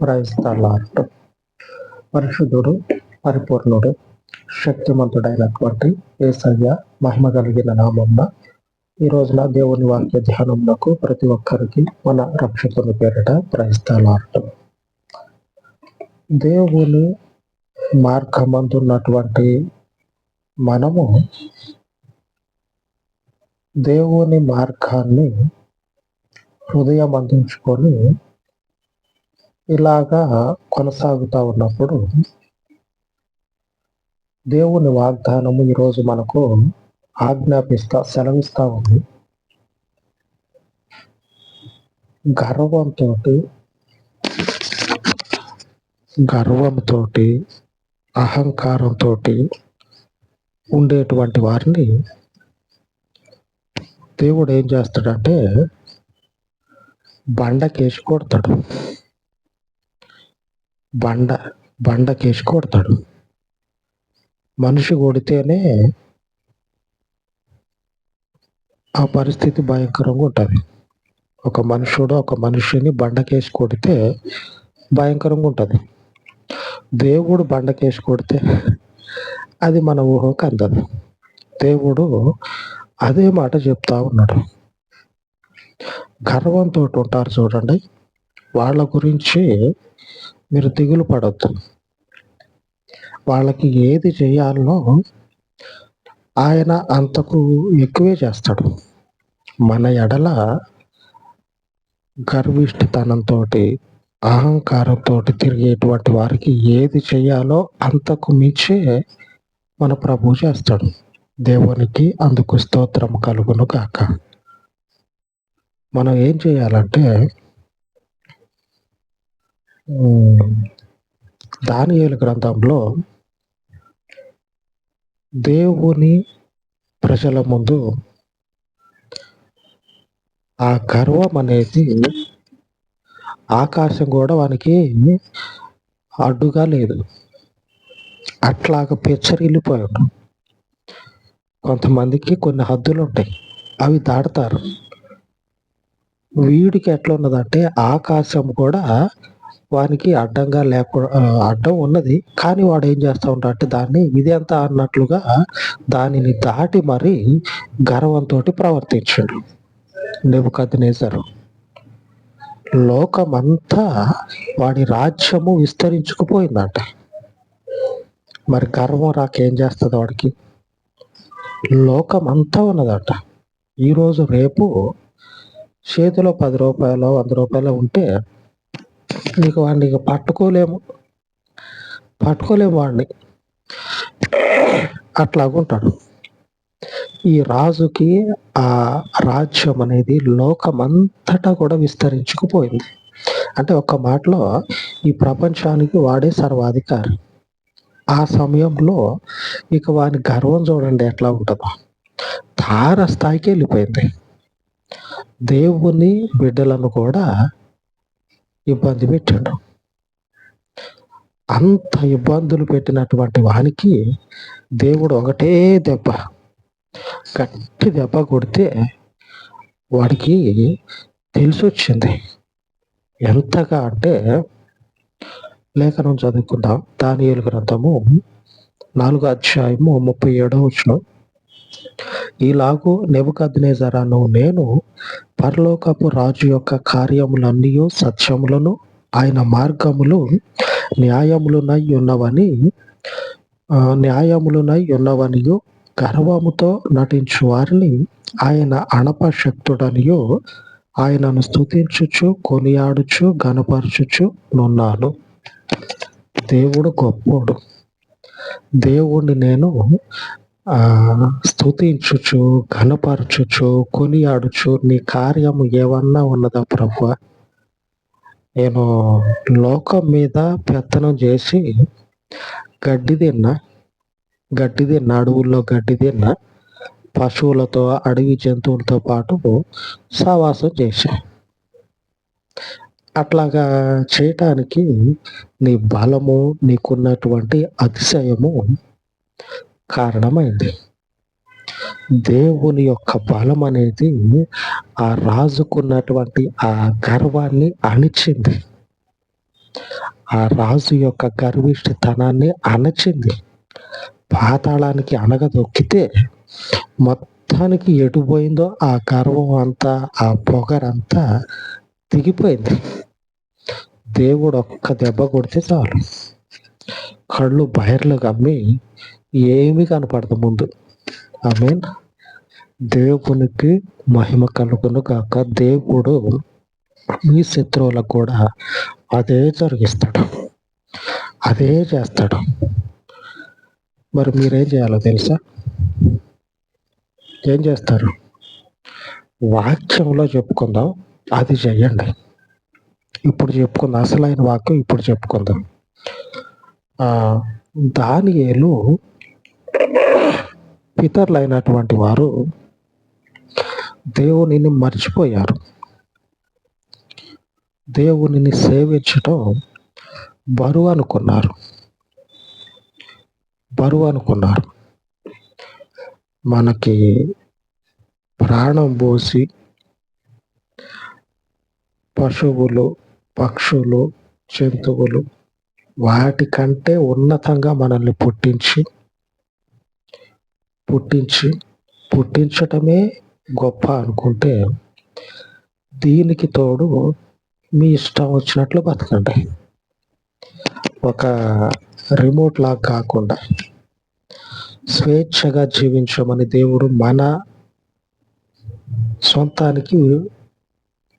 Praise the lord. పరిశుద్ధుడు, పరిపూర్ణుడు, శక్తిమంతుడైనటువంటి యేసయ్య మహిమ కలిగిన నామమున ఈ రోజున దేవుని వాక్య ధ్యానంలోకి ప్రతి ఒక్కరికి మన రక్షకుని పేరిట ప్రైజ్ ద లార్డ్. దేవుని మార్గమందున్నటువంటి మనము దేవుని మార్గాన్ని హృదయం అందించుకొని ఇలాగా కొనసాగుతూ ఉన్నప్పుడు దేవుని వాగ్దానము ఈరోజు మనకు సెలవిస్తూ ఉంది. గర్వంతో అహంకారంతో ఉండేటువంటి వారిని దేవుడు ఏం చేస్తాడంటే బండకేసి కొడతాడు. బండకేసి కొడతాడు. మనిషి కొడితేనే ఆ పరిస్థితి భయంకరంగా ఉంటుంది. ఒక మనిషిని బండకేసి కొడితే భయంకరంగా ఉంటుంది. దేవుడు బండకేసి కొడితే అది మన ఊహకు అందదు. దేవుడు అదే మాట చెప్తా ఉన్నాడు. గర్వంతో ఉంటారు చూడండి, వాళ్ళ గురించి మీరు దిగులు పడొద్దు. వాళ్ళకి ఏది చేయాలో ఆయన అంతకు ఎక్కువే చేస్తాడు. మన ఎడల గర్విష్ఠితనంతో అహంకారంతో తిరిగేటువంటి వారికి ఏది చేయాలో అంతకు మించే మన ప్రభు చేస్తాడు. దేవునికి అందుకు స్తోత్రం కలుగును గాక. మనం ఏం చేయాలంటే దానియేలు గ్రంథంలో దేవుని ప్రజల ముందు ఆ గర్వం అనేది ఆకాశం కూడా వానికి అడ్డుగా లేదు. అట్లాగా పెచ్చరిల్లిపోయాడు. కొంతమందికి కొన్ని హద్దులు ఉంటాయి, అవి దాటుతారు. వీడికి ఎట్లా ఉన్నదంటే ఆకాశం కూడా వానికి అడ్డంగా అడ్డం ఉన్నది, కానీ వాడు ఏం చేస్తూ ఉంటాడంటే దాన్ని ఇదెంత అన్నట్లుగా దానిని దాటి మరి గర్వంతో ప్రవర్తించాడు నెబుకద్నెజరు. లోకమంతా వాడి రాజ్యము విస్తరించుకుపోయిందంట. మరి గర్వం రాకేం చేస్తుంది వాడికి? లోకమంతా ఉన్నదట. ఈరోజు రేపు చేతిలో 10 రూపాయలు 100 రూపాయలు ఉంటే వాడిని పట్టుకోలేము వాడిని. అట్లాగుంటాడు. ఈ రాజుకి ఆ రాజ్యం అనేది లోకమంతటా కూడా విస్తరించుకుపోయింది. అంటే ఒక్క మాటలో ఈ ప్రపంచానికి వాడే సర్వాధికారి. ఆ సమయంలో వాని గర్వం చూడండి ఎట్లా ఉంటుందో, తార స్థాయికి వెళ్ళిపోయింది. దేవుని బిడ్డలను కూడా ఇబ్బంది పెట్టాడు. అంత ఇబ్బందులు పెట్టినటువంటి వానికి దేవుడు ఒకటే గట్టి దెబ్బ కొడితే వాడికి తెలిసొచ్చింది. ఎంతగా అంటే లేఖనం చదువుకుందాం. దానియేలు గ్రంథము 4వ అధ్యాయము 37వ వచనం. ఇలాగూ నెబుకద్నెజరు నేను పరలోకపు రాజు యొక్క కార్యములన్నీ సత్యములను ఆయన మార్గములు న్యాయములునై ఉన్నవనియు గర్వముతో నటించు వారిని ఆయన అణపశక్తుడనియు ఆయనను స్తుతించుచు కొనియాడుచు గణపరచుచు నున్నాను. దేవుడు గొప్పోడు. దేవుణ్ణి నేను స్తుతించుచు ఘనపరచుచు కొనియాడుచు నీ కార్యము ఏమన్నా ఉన్నదా ప్రభువా? నేను లోకం మీద పెత్తనం చేసి గడ్డి తిన్నా, అడవుల్లో గడ్డి తిన్నా, పశువులతో అడవి జంతువులతో పాటు సహవాసం చేశా. అట్లాగా చేయటానికి నీ బలము, నీకున్నటువంటి అతిశయము కారణమైంది. దేవుని యొక్క బలం అనేది ఆ రాజుకున్నటువంటి ఆ గర్వాన్ని అణిచింది. ఆ రాజు యొక్క గర్విష్టితనాన్ని అణచింది. పాతాళానికి అణగదొక్కితే మొత్తానికి ఎటు పోయిందో ఆ గర్వం అంతా, ఆ పొగరంతా దిగిపోయింది. దేవుడు ఒక్క దెబ్బ కొడితే చాలు, కళ్ళు బయర్లు గమ్మి ఏమీ కనపడదు ముందు. ఆమేన్. దేవునికి మహిమ కలుగును గాక. దేవుడు మీ శత్రువులకు కూడా అదే జరిగిస్తాడు, అదే చేస్తాడు. మరి మీరేం చేయాలో తెలుసా? ఏం చేస్తారు? వాక్యంలో చెప్పుకుందాం, అది చెయ్యండి. ఇప్పుడు చెప్పుకుందాం, అసలైన వాక్యం ఇప్పుడు చెప్పుకుందాం. దానియేలు పితరులైనటువంటి వారు దేవునిని మర్చిపోయారు. దేవునిని సేవించటం బరువు అనుకున్నారు. మనకి ప్రాణం పోసి పశువులు, పక్షులు, జంతువులు వాటికంటే ఉన్నతంగా మనల్ని పుట్టించటమే గొప్ప అనుకుంటే, దీనికి తోడు మీ ఇష్టం వచ్చినట్లు బతకండి. ఒక రిమోట్ లాగా కాకుండా స్వేచ్ఛగా జీవించమని దేవుడు మన సొంతానికి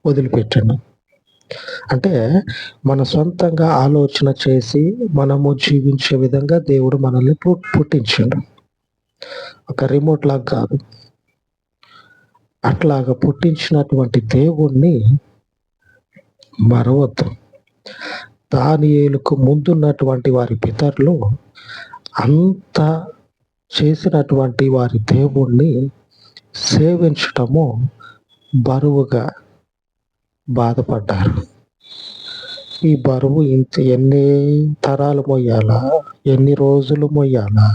వదిలిపెట్టాడు. అంటే మన సొంతంగా ఆలోచన చేసి మనము జీవించే విధంగా దేవుడు మనల్ని పుట్టించాడు. ఒక రిమోట్ లాగా కాదు. అట్లాగా పుట్టించినటువంటి దేవుణ్ణి మరవద్దు. దానియేలుకు ముందున్నటువంటి వారి పితరులు అంత చేసినటువంటి వారి దేవుణ్ణి సేవించటము బరువుగా బాధపడ్డారు. ఈ బరువు ఎన్ని తరాలు మొయ్యాలా, ఎన్ని రోజులు మొయ్యాలా,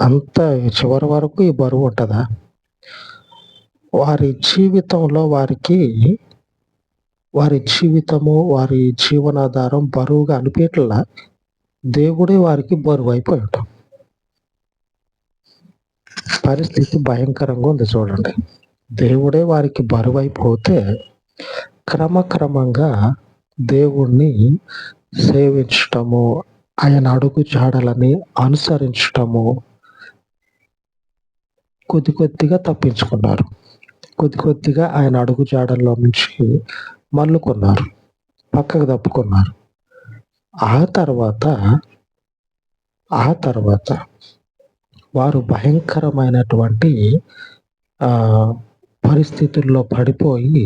అంత చివరి వరకు ఈ బరువు ఉంటుందా? వారి జీవితంలో వారి జీవితము, వారి జీవనాధారం బరువుగా అనిపించట్లా. దేవుడే వారికి బరువు అయిపోయి ఉంటాం. పరిస్థితి భయంకరంగా ఉంది చూడండి. దేవుడే వారికి బరువు అయిపోతే క్రమక్రమంగా దేవుణ్ణి సేవించటము, ఆయన అడుగు జాడలని అనుసరించటము కొద్దిగా తప్పించుకున్నారు. కొద్దిగా ఆయన అడుగు జాడల్లో నుంచి మళ్ళుకున్నారు, పక్కకు తప్పుకున్నారు. ఆ తర్వాత వారు భయంకరమైనటువంటి పరిస్థితుల్లో పడిపోయి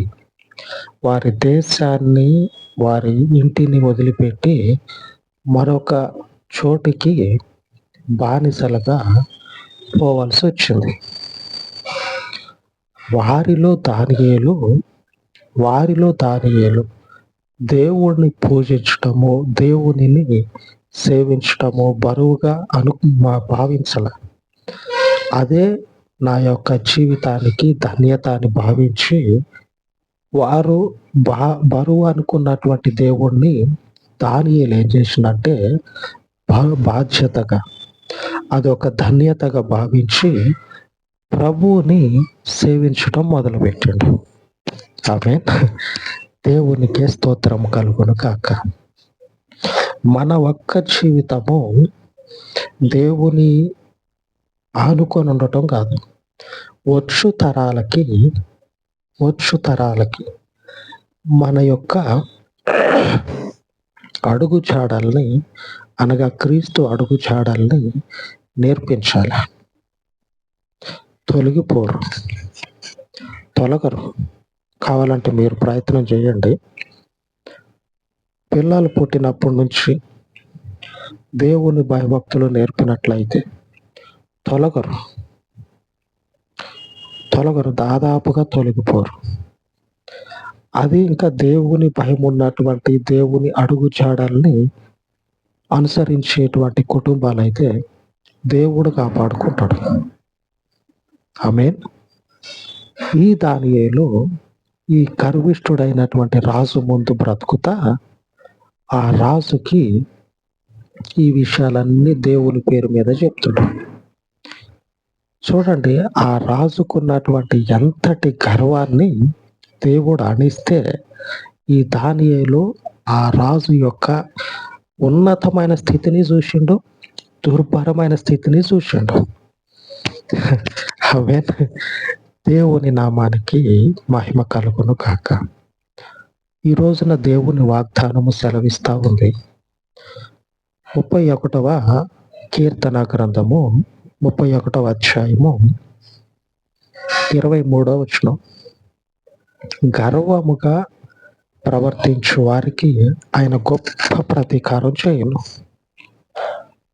వారి దేశాన్ని, వారి ఇంటిని వదిలిపెట్టి మరొక చోటికి బానిసలుగా పోవాల్సి వచ్చింది. వారిలో దానియేలు దేవుణ్ణి పూజించటము, దేవునిని సేవించటము బరువుగా భావించాల. అదే నా యొక్క జీవితానికి ధన్యత అని భావించి వారు బరువు అనుకున్నటువంటి దేవుణ్ణి దానియేలు ఏం చేసిందంటే బాధ్యతగా, అదొక ధన్యతగా భావించి ప్రభువుని సేవించటం మొదలుపెట్టిండు. ఆమేన్. దేవునికే స్తోత్రం కలుగును కాక. మన ఒక్క జీవితము దేవుని ఆనుకొని ఉండటం కాదు, వచ్చు తరాలకి మన యొక్క అడుగు జాడల్ని, అనగా క్రీస్తు అడుగు జాడల్ని నేర్పించాలి. తొలగరు. కావాలంటే మీరు ప్రయత్నం చేయండి. పిల్లలు పుట్టినప్పటి నుంచి దేవుని భయభక్తులు నేర్పినట్లయితే తొలగరు, దాదాపుగా తొలగిపోరు. అది ఇంకా దేవుని భయం ఉన్నటువంటి, దేవుని అడుగు జాడల్ని అనుసరించేటువంటి కుటుంబాలైతే దేవుడు కాపాడుకుంటాడు. ఆమేన్. ఈ దానియేలు ఈ గర్విష్ఠుడైనటువంటి రాజు ముందు బ్రతుకుతా ఆ రాజుకి ఈ విషయాలన్నీ దేవుని పేరు మీద చెప్తున్నాడు. చూడండి, ఆ రాజుకున్నటువంటి ఎంతటి గర్వాన్ని దేవుడు అణిస్తే ఈ దానియేలు ఆ రాజు యొక్క ఉన్నతమైన స్థితిని చూసిండు, దుర్భరమైన స్థితిని చూసిండు. ఆమేన్. దేవుని నామానికి మహిమ కలుగును గాక. ఈ రోజున దేవుని వాగ్దానము సెలవిస్తా ఉంది. 31వ కీర్తన గ్రంథము 31వ అధ్యాయము 23వ వచనం. గర్వముగా ప్రవర్తించు వారికి ఆయన గొప్ప ప్రతీకారం చేయును.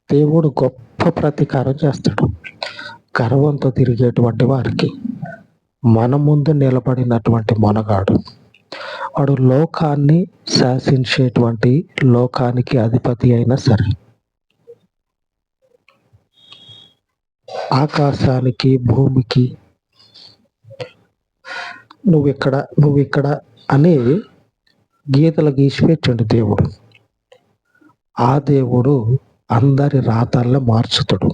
దేవుడు గొప్ప ప్రతీకారం చేస్తాడు గర్వంతో తిరిగేటువంటి వారికి. మన ముందు నిలబడినటువంటి మొనగాడు, వాడు లోకాన్ని శాసించేటువంటి లోకానికి అధిపతి అయినా సరే, ఆకాశానికి భూమికి నువ్విక్కడ అని గీతలు గీసి పెట్టండి దేవుడు. ఆ దేవుడు అందరి రాతల్ని మార్చుతాడు.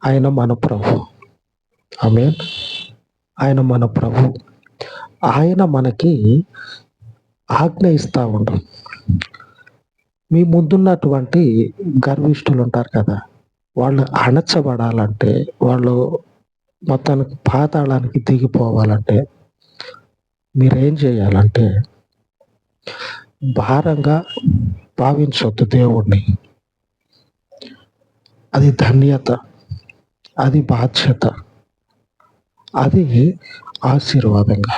ఆయన మన ప్రభు. ఆమేన్. ఆయన మన ప్రభు. ఆయన మనకి ఆజ్ఞ ఇస్తా ఉండు. మీ ముందున్నటువంటి గర్విష్ఠులు ఉంటారు కదా, వాళ్ళు అణచబడాలంటే, వాళ్ళు మొత్తానికి పాతాళానికి దిగిపోవాలంటే మీరేం చేయాలంటే, భారంగా భావించొద్దు దేవుణ్ణి. అది ధన్యత, అది బాధ్యత, అది ఆశీర్వాదంగా,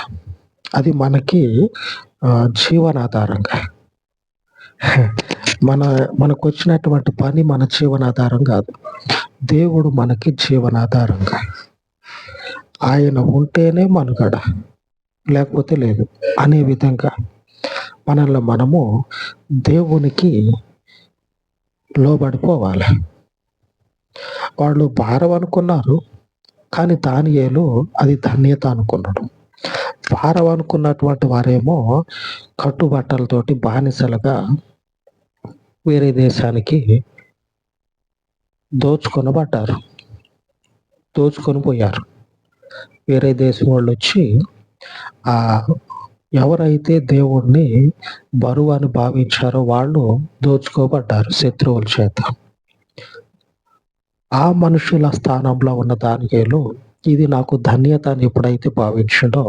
అది మనకి జీవనాధారంగా. మనకు వచ్చినటువంటి పని మన జీవనాధారం కాదు, దేవుడు మనకి జీవనాధారంగా. ఆయన ఉంటేనే మనుగడ, లేకపోతే లేదు అనే విధంగా మనల్ని మనము దేవునికి లోబడిపోవాలి. వాళ్ళు భారం అనుకున్నారు, కానీ దానియేలు అది ధన్యత అనుకున్నాడు. భారం అనుకున్నటువంటి వారేమో కట్టుబట్టలతోటి బానిసలుగా వేరే దేశానికి దోచుకొని పోయారు. వేరే దేశం వాళ్ళు వచ్చి ఎవరైతే దేవుణ్ణి బరువు అని భావించారో వాళ్ళు దోచుకోబడ్డారు శత్రువుల చేత. ఆ మనుషుల స్థానంలో ఉన్న దానియేలు ఇది నాకు ధన్యత అని ఎప్పుడైతే భావించిండో,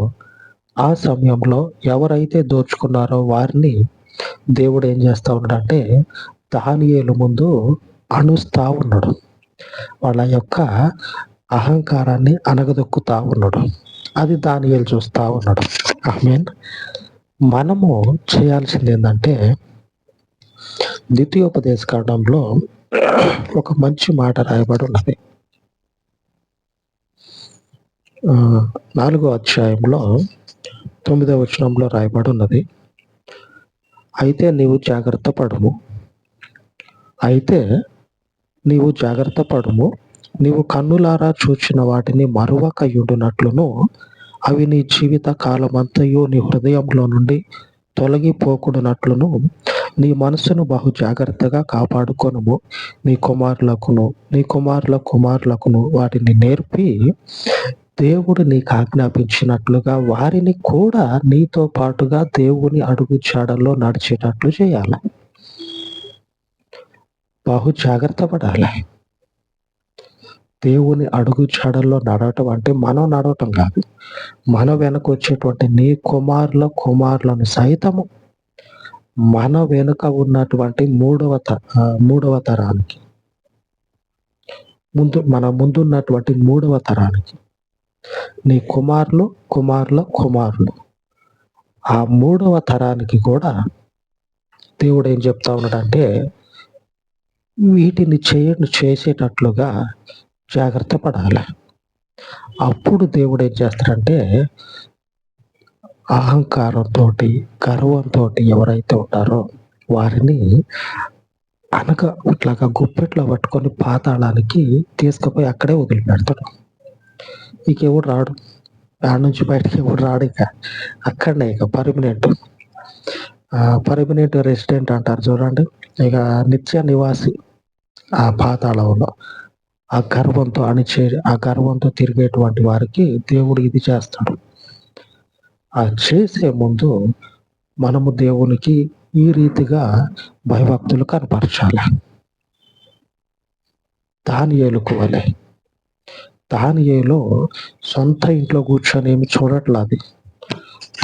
ఆ సమయంలో ఎవరైతే దోచుకున్నారో వారిని దేవుడు ఏం చేస్తా ఉన్నాడంటే దానియేలు ముందు అణుస్తా ఉన్నాడు. వాళ్ళ యొక్క అహంకారాన్ని అణగదొక్కుతా ఉన్నాడు. అది దానియేలు చూస్తా ఉన్నాడు. ఆమేన్. మనము చేయాల్సింది ఏంటంటే, ద్వితీయోపదేశ కాండంలో ఒక మంచి మాట రాయబడి ఉన్నది. 4వ అధ్యాయంలో 9వ వచనంలో రాయబడి ఉన్నది. అయితే నీవు జాగ్రత్త పడుము, నీవు కన్నులారా చూచిన వాటిని మరువకయుండునట్లును, అవి నీ జీవిత కాలమంతయు నీ హృదయంలో నుండి తొలగిపోకుడునట్లును నీ మనసును బహు జాగ్రత్తగా కాపాడుకొనుము. నీ కుమారుల కుమారులకును వాటిని నేర్పి, దేవుడు నీకు ఆజ్ఞాపించినట్లుగా వారిని కూడా నీతో పాటుగా దేవుని అడుగు జాడల్లో నడిచేటట్లు చేయాలి. బహు జాగ్రత్త పడాలి. దేవుని అడుగు జాడల్లో నడవటం అంటే మనం నడవటం కాదు, మన వెనక వచ్చేటువంటి నీ కుమారులను సైతము, మన వెనుక ఉన్నటువంటి మూడవ తరానికి, మన ముందున్నటువంటి 3వ తరానికి, నీ కుమారుల ఆ 3వ తరానికి కూడా దేవుడు ఏం చెప్తా ఉన్నాడంటే వీటిని చేసేటట్లుగా జాగ్రత్త పడాలి. అప్పుడు దేవుడు ఏం చేస్తాడంటే అహంకారంతో, గర్వంతో ఎవరైతే ఉంటారో వారిని ఇట్లాగా గుప్పెట్లో పట్టుకొని పాతాళానికి తీసుకుపోయి అక్కడే వదిలిపెడతాడు. ఇక ఎవడు రాడు, ఆడ నుంచి బయటకి ఎవడు రాడు, ఇక అక్కడనే ఇక పర్మనెంట్. పర్మనెంట్ రెసిడెంట్ అంటారు చూడండి. ఇక నిత్య నివాసి ఆ పాతాళంలో. ఆ గర్వంతో తిరిగేటువంటి వారికి దేవుడు ఇది చేస్తాడు. చేసే ముందు మనము దేవునికి ఈ రీతిగా భయభక్తులు కనపరచాలి. దానియేలుకు వలె. దానియేలు సొంత ఇంట్లో కూర్చొని ఏమి చూడట్లేదు.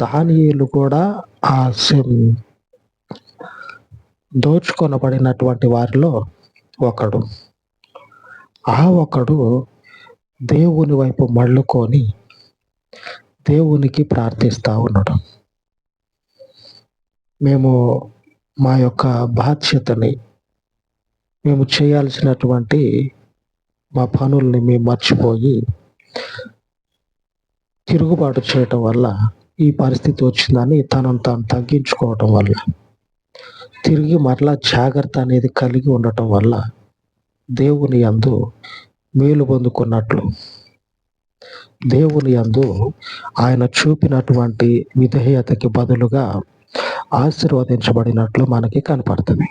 దానియేలు కూడా ఆ దోచుకొనబడినటువంటి వారిలో ఒకడు. ఆ ఒకడు దేవుని వైపు మళ్ళుకొని దేవునికి ప్రార్థిస్తా ఉన్నాడు. మేము మా యొక్క బాధ్యతని, మేము చేయాల్సినటువంటి మా పనుల్ని మేము మర్చిపోయి తిరుగుబాటు చేయటం వల్ల ఈ పరిస్థితి వచ్చిందని తనను తాను తగ్గించుకోవటం వల్ల, తిరిగి మరలా జాగ్రత్త అనేది కలిగి ఉండటం వల్ల దేవుని యందు మేలు పొందుకున్నట్లు, దేవుని యందు ఆయన చూపినటువంటి విధేయతకి బదులుగా ఆశీర్వదించబడినట్లు మనకి కనపడుతుంది.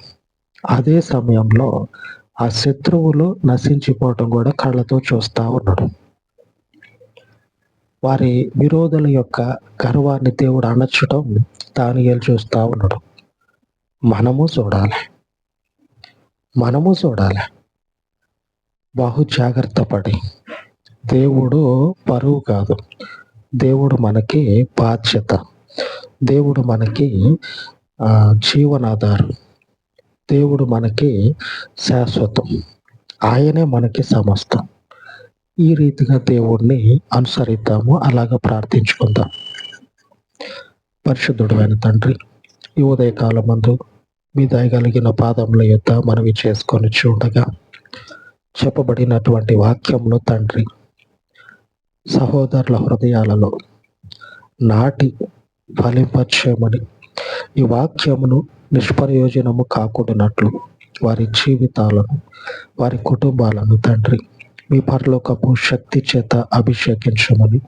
అదే సమయంలో ఆ శత్రువులు నశించిపోవటం కూడా కళ్ళతో చూస్తా ఉన్నాడు. వారి విరోధుల యొక్క గర్వాన్ని దేవుడు అణచటం దానియేలు చూస్తా ఉన్నాడు. మనము చూడాలి. బహు జాగ్రత్త పడి, దేవుడు పరువు కాదు, దేవుడు మనకి బాధ్యత, దేవుడు మనకి జీవనాధారం, దేవుడు మనకి శాశ్వతం, ఆయనే మనకి సమస్తం. ఈ రీతిగా దేవుణ్ణి అనుసరిద్దాము, అలాగా ప్రార్థించుకుందాం. పరిశుద్ధుడైన తండ్రి, ఈ ఉదయకాలమందు మీ దయగలిగిన పాదముల యొద్ద మనవి చేసుకొని చూడగా చెప్పబడినటువంటి వాక్యమును తండ్రి సహోదరుల హృదయాలలో నాటి ఫలింపచేయమని, ఈ వాక్యమును నిష్ప్రయోజనము కాకూడనట్లు వారి జీవితాలను, వారి కుటుంబాలను తండ్రి మీ పరలోకపు శక్తి చేత అభిషేకించమని,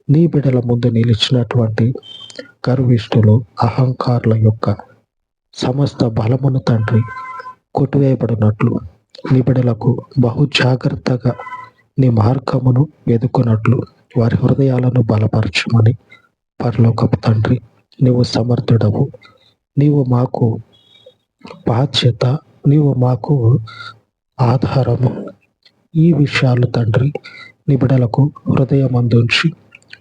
నీ బిడ్డల ముందు నిలిచినటువంటి గర్విష్ఠులు, అహంకారుల యొక్క సమస్త బలమును తండ్రి కొట్టివేయబడినట్లు, నీ బిడ్డలకు బహు జాగ్రత్తగా నీ మార్గమును వెదుకున్నట్లు వారి హృదయాలను బలపరచమని, పరలోకపు తండ్రి నీవు సమర్థుడవు, నీవు మాకు బాధ్యత, నీవు మాకు ఆధారము. ఈ విషయాలు తండ్రి నీ బిడ్డలకు హృదయమందుంచి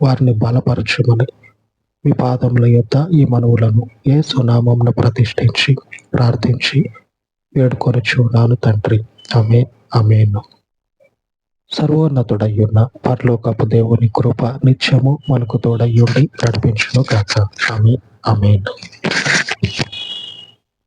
వారిని బలపరచమని మీ పాదముల యొద్ద ఈ మనవులను యేసు నామమున ప్రతిష్ఠించి ప్రార్థించి వేడుకొనుచున్నాను తండ్రి. ఆమేన్, ఆమేన్. సర్వోన్నతుడయ్యున్న పరలోకపు దేవుని కృప నిత్యము మనకు తోడయ్యుండి నడిపించును గాక. ఆమేన్, ఆమేన్.